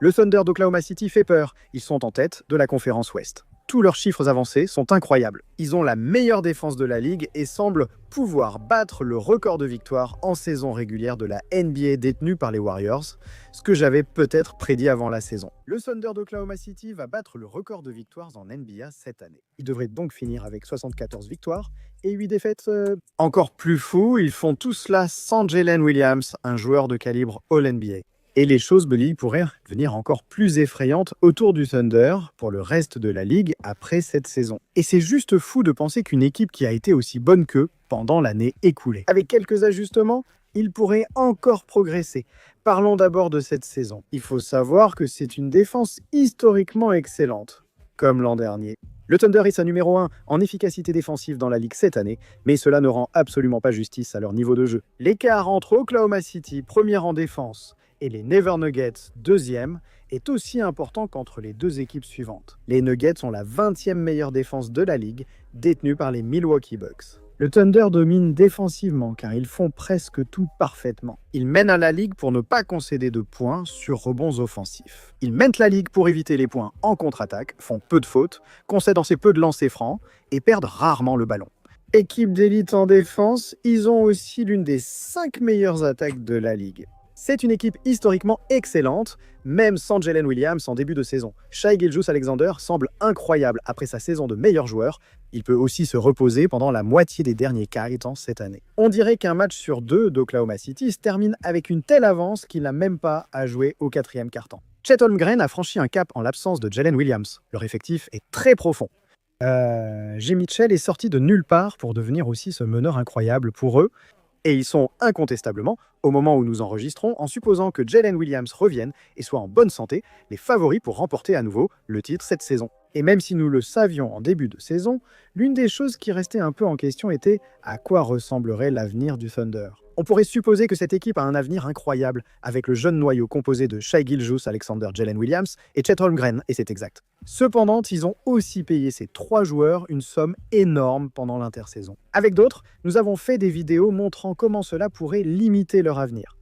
Le Thunder d'Oklahoma City fait peur. Ils sont en tête de la conférence Ouest. Tous leurs chiffres avancés sont incroyables. Ils ont la meilleure défense de la ligue et semblent pouvoir battre le record de victoires en saison régulière de la NBA détenu par les Warriors, ce que j'avais peut-être prédit avant la saison. Le Thunder d'Oklahoma City va battre le record de victoires en NBA cette année. Il devrait donc finir avec 74 victoires et 8 défaites. Encore plus fou, ils font tout cela sans Jalen Williams, un joueur de calibre All-NBA. Et les choses, Bully, pourraient devenir encore plus effrayantes autour du Thunder pour le reste de la ligue après cette saison. Et c'est juste fou de penser qu'une équipe qui a été aussi bonne qu'eux pendant l'année écoulée. Avec quelques ajustements, ils pourraient encore progresser. Parlons d'abord de cette saison. Il faut savoir que c'est une défense historiquement excellente, comme l'an dernier. Le Thunder est sa numéro 1 en efficacité défensive dans la ligue cette année, mais cela ne rend absolument pas justice à leur niveau de jeu. L'écart entre Oklahoma City, première en défense, et les Denver Nuggets, deuxième, est aussi important qu'entre les deux équipes suivantes. Les Nuggets ont la 20e meilleure défense de la ligue, détenue par les Milwaukee Bucks. Le Thunder domine défensivement car ils font presque tout parfaitement. Ils mènent à la ligue pour ne pas concéder de points sur rebonds offensifs. Ils mènent la ligue pour éviter les points en contre-attaque, font peu de fautes, concèdent assez peu de lancers francs et perdent rarement le ballon. Équipe d'élite en défense, ils ont aussi l'une des 5 meilleures attaques de la ligue. C'est une équipe historiquement excellente, même sans Jalen Williams en début de saison. Shai Gilgeous-Alexander semble incroyable après sa saison de meilleur joueur. Il peut aussi se reposer pendant la moitié des derniers quart-temps cette année. On dirait qu'un match sur deux d'Oklahoma City se termine avec une telle avance qu'il n'a même pas à jouer au 4e quart-temps. Chet Holmgren a franchi un cap en l'absence de Jalen Williams. Leur effectif est très profond. Jay Mitchell est sorti de nulle part pour devenir aussi ce meneur incroyable pour eux. Et ils sont incontestablement, au moment où nous enregistrons, en supposant que Jalen Williams revienne et soit en bonne santé, les favoris pour remporter à nouveau le titre cette saison. Et même si nous le savions en début de saison, l'une des choses qui restait un peu en question était à quoi ressemblerait l'avenir du Thunder. On pourrait supposer que cette équipe a un avenir incroyable, avec le jeune noyau composé de Shai Gilgeous-Alexander, Jalen Williams et Chet Holmgren, et c'est exact. Cependant, ils ont aussi payé ces 3 joueurs une somme énorme pendant l'intersaison. Avec d'autres, nous avons fait des vidéos montrant comment cela pourrait limiter leur avenir.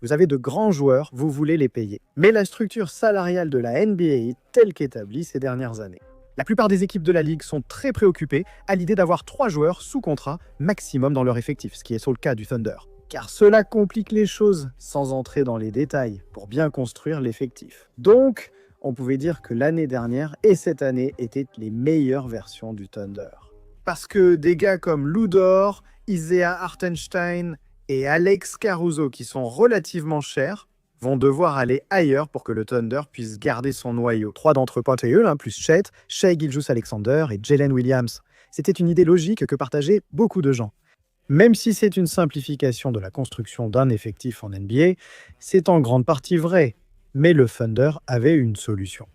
Vous avez de grands joueurs, vous voulez les payer. Mais la structure salariale de la NBA est telle qu'établie ces dernières années. La plupart des équipes de la Ligue sont très préoccupées à l'idée d'avoir 3 joueurs sous contrat maximum dans leur effectif, ce qui est sur le cas du Thunder. Car cela complique les choses, sans entrer dans les détails, pour bien construire l'effectif. Donc, on pouvait dire que l'année dernière et cette année étaient les meilleures versions du Thunder. Parce que des gars comme Lou Dort, Isaiah Hartenstein et Alex Caruso, qui sont relativement chers, vont devoir aller ailleurs pour que le Thunder puisse garder son noyau. 3 d'entre eux pointeux, plus Chet, Shai Gilgeous-Alexander et Jalen Williams. C'était une idée logique que partageaient beaucoup de gens. Même si c'est une simplification de la construction d'un effectif en NBA, c'est en grande partie vrai. Mais le Thunder avait une solution.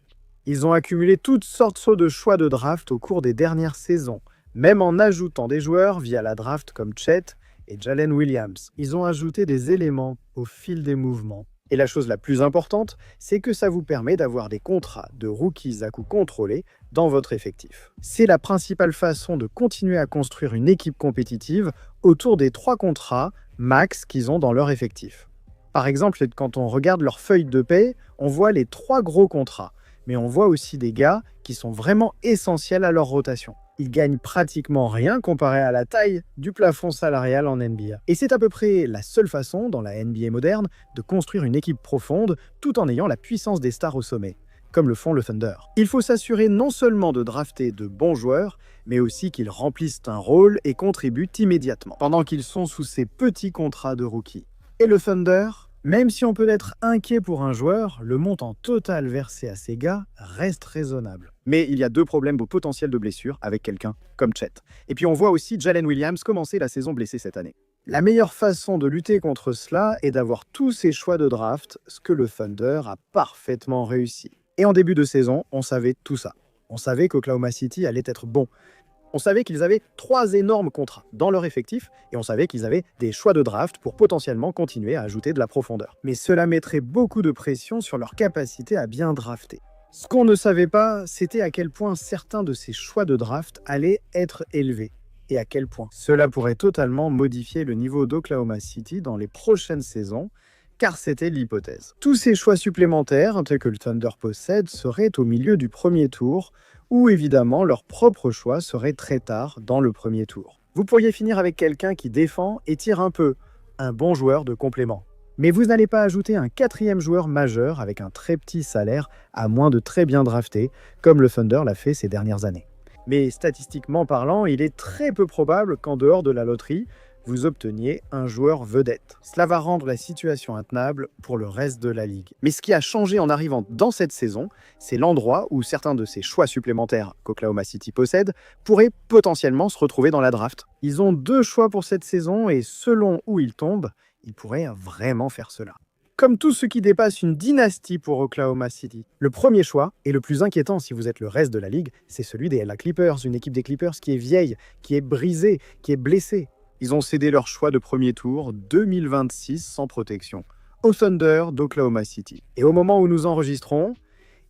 Ils ont accumulé toutes sortes de choix de draft au cours des dernières saisons, même en ajoutant des joueurs via la draft comme Chet et Jalen Williams. Ils ont ajouté des éléments au fil des mouvements. Et la chose la plus importante, c'est que ça vous permet d'avoir des contrats de rookies à coût contrôlé dans votre effectif. C'est la principale façon de continuer à construire une équipe compétitive autour des 3 contrats max qu'ils ont dans leur effectif. Par exemple, quand on regarde leur feuille de paie, on voit les 3 gros contrats, mais on voit aussi des gars qui sont vraiment essentiels à leur rotation. Ils gagnent pratiquement rien comparé à la taille du plafond salarial en NBA. Et c'est à peu près la seule façon, dans la NBA moderne, de construire une équipe profonde tout en ayant la puissance des stars au sommet, comme le font le Thunder. Il faut s'assurer non seulement de drafter de bons joueurs, mais aussi qu'ils remplissent un rôle et contribuent immédiatement, pendant qu'ils sont sous ces petits contrats de rookie. Et le Thunder, même si on peut être inquiet pour un joueur, le montant total versé à ces gars reste raisonnable. Mais il y a 2 problèmes au potentiel de blessure avec quelqu'un comme Chet. Et puis on voit aussi Jalen Williams commencer la saison blessé cette année. La meilleure façon de lutter contre cela est d'avoir tous ces choix de draft, ce que le Thunder a parfaitement réussi. Et en début de saison, on savait tout ça. On savait qu'Oklahoma City allait être bon. On savait qu'ils avaient 3 énormes contrats dans leur effectif et on savait qu'ils avaient des choix de draft pour potentiellement continuer à ajouter de la profondeur. Mais cela mettrait beaucoup de pression sur leur capacité à bien drafter. Ce qu'on ne savait pas, c'était à quel point certains de ces choix de draft allaient être élevés et à quel point cela pourrait totalement modifier le niveau d'Oklahoma City dans les prochaines saisons, car c'était l'hypothèse. Tous ces choix supplémentaires que le Thunder possède seraient au milieu du premier tour, ou évidemment leur propre choix serait très tard dans le premier tour. Vous pourriez finir avec quelqu'un qui défend et tire un peu, un bon joueur de complément. Mais vous n'allez pas ajouter un quatrième joueur majeur avec un très petit salaire, à moins de très bien drafter, comme le Thunder l'a fait ces dernières années. Mais statistiquement parlant, il est très peu probable qu'en dehors de la loterie, vous obteniez un joueur vedette. Cela va rendre la situation intenable pour le reste de la ligue. Mais ce qui a changé en arrivant dans cette saison, c'est l'endroit où certains de ces choix supplémentaires qu'Oklahoma City possède pourraient potentiellement se retrouver dans la draft. Ils ont 2 choix pour cette saison et selon où ils tombent, ils pourraient vraiment faire cela. Comme tout ce qui dépasse une dynastie pour Oklahoma City, le premier choix, et le plus inquiétant si vous êtes le reste de la ligue, c'est celui des LA Clippers, une équipe des Clippers qui est vieille, qui est brisée, qui est blessée. Ils ont cédé leur choix de premier tour 2026 sans protection au Thunder d'Oklahoma City. Et au moment où nous enregistrons,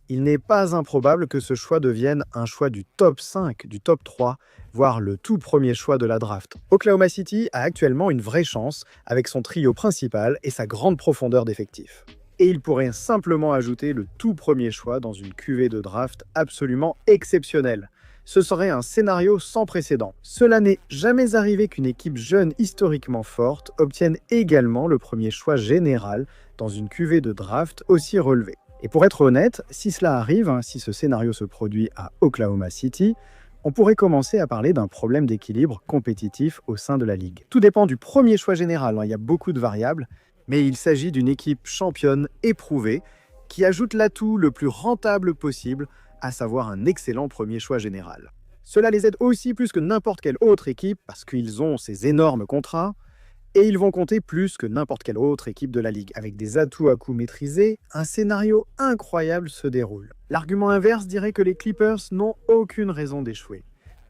il n'est pas improbable que ce choix devienne un choix du top 5, du top 3, voire le tout premier choix de la draft. Oklahoma City a actuellement une vraie chance avec son trio principal et sa grande profondeur d'effectifs. Et il pourrait simplement ajouter le tout premier choix dans une cuvée de draft absolument exceptionnelle. Ce serait un scénario sans précédent. Cela n'est jamais arrivé qu'une équipe jeune historiquement forte obtienne également le premier choix général dans une cuvée de draft aussi relevée. Et pour être honnête, si cela arrive, si ce scénario se produit à Oklahoma City, on pourrait commencer à parler d'un problème d'équilibre compétitif au sein de la ligue. Tout dépend du premier choix général, il y a beaucoup de variables, mais il s'agit d'une équipe championne éprouvée qui ajoute l'atout le plus rentable possible, à savoir un excellent premier choix général. Cela les aide aussi plus que n'importe quelle autre équipe parce qu'ils ont ces énormes contrats et ils vont compter plus que n'importe quelle autre équipe de la ligue. Avec des atouts à coût maîtrisés, un scénario incroyable se déroule. L'argument inverse dirait que les Clippers n'ont aucune raison d'échouer.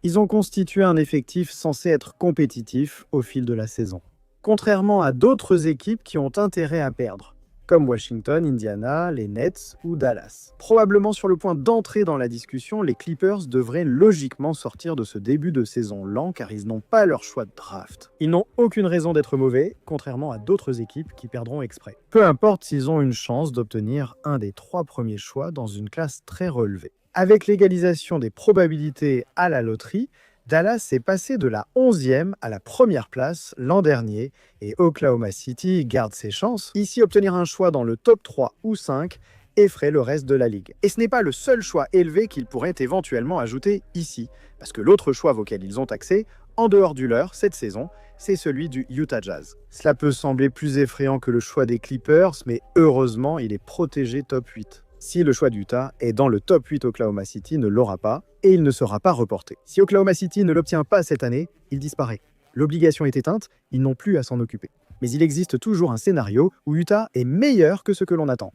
Ils ont constitué un effectif censé être compétitif au fil de la saison. Contrairement à d'autres équipes qui ont intérêt à perdre, comme Washington, Indiana, les Nets ou Dallas. Probablement sur le point d'entrer dans la discussion, les Clippers devraient logiquement sortir de ce début de saison lent car ils n'ont pas leur choix de draft. Ils n'ont aucune raison d'être mauvais, contrairement à d'autres équipes qui perdront exprès. Peu importe s'ils ont une chance d'obtenir un des 3 premiers choix dans une classe très relevée. Avec l'égalisation des probabilités à la loterie, Dallas est passé de la 11e à la première place l'an dernier et Oklahoma City garde ses chances. Ici, obtenir un choix dans le top 3 ou 5 effraie le reste de la ligue. Et ce n'est pas le seul choix élevé qu'ils pourraient éventuellement ajouter ici, parce que l'autre choix auquel ils ont accès, en dehors du leur cette saison, c'est celui du Utah Jazz. Cela peut sembler plus effrayant que le choix des Clippers, mais heureusement, il est protégé top 8. Si le choix d'Utah est dans le top 8, Oklahoma City ne l'aura pas et il ne sera pas reporté. Si Oklahoma City ne l'obtient pas cette année, il disparaît. L'obligation est éteinte, ils n'ont plus à s'en occuper. Mais il existe toujours un scénario où Utah est meilleur que ce que l'on attend.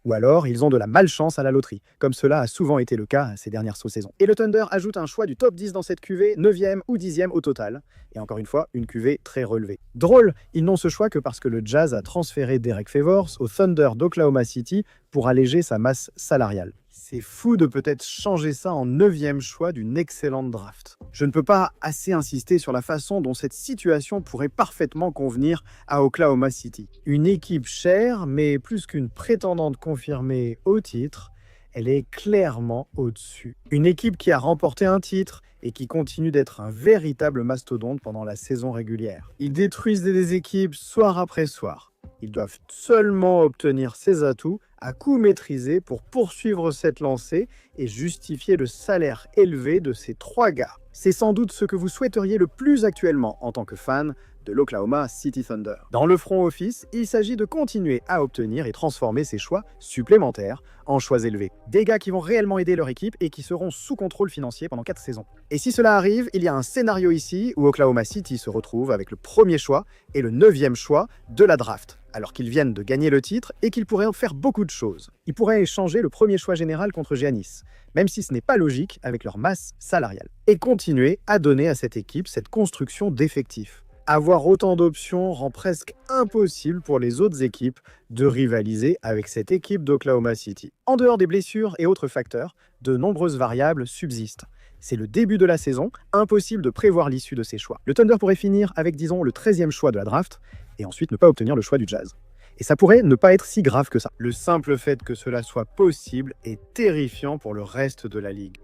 Ou alors, ils ont de la malchance à la loterie, comme cela a souvent été le cas ces dernières saisons. Et le Thunder ajoute un choix du top 10 dans cette cuvée, 9e ou 10e au total. Et encore une fois, une cuvée très relevée. Drôle, ils n'ont ce choix que parce que le Jazz a transféré Derek Favors au Thunder d'Oklahoma City pour alléger sa masse salariale. C'est fou de peut-être changer ça en 9e choix d'une excellente draft. Je ne peux pas assez insister sur la façon dont cette situation pourrait parfaitement convenir à Oklahoma City. Une équipe chère, mais plus qu'une prétendante confirmée au titre, elle est clairement au-dessus. Une équipe qui a remporté un titre et qui continue d'être un véritable mastodonte pendant la saison régulière. Ils détruisent des équipes soir après soir. Ils doivent seulement obtenir ces atouts à coût maîtrisé pour poursuivre cette lancée et justifier le salaire élevé de ces 3 gars. C'est sans doute ce que vous souhaiteriez le plus actuellement en tant que fan de l'Oklahoma City Thunder. Dans le front office, il s'agit de continuer à obtenir et transformer ces choix supplémentaires en choix élevés. Des gars qui vont réellement aider leur équipe et qui seront sous contrôle financier pendant 4 saisons. Et si cela arrive, il y a un scénario ici où Oklahoma City se retrouve avec le premier choix et le 9e choix de la draft, alors qu'ils viennent de gagner le titre et qu'ils pourraient faire beaucoup de choses. Ils pourraient échanger le premier choix général contre Giannis, même si ce n'est pas logique avec leur masse salariale, et continuer à donner à cette équipe cette construction d'effectifs. Avoir autant d'options rend presque impossible pour les autres équipes de rivaliser avec cette équipe d'Oklahoma City. En dehors des blessures et autres facteurs, de nombreuses variables subsistent. C'est le début de la saison, impossible de prévoir l'issue de ces choix. Le Thunder pourrait finir avec, disons, le 13e choix de la draft, et ensuite ne pas obtenir le choix du Jazz. Et ça pourrait ne pas être si grave que ça. Le simple fait que cela soit possible est terrifiant pour le reste de la ligue.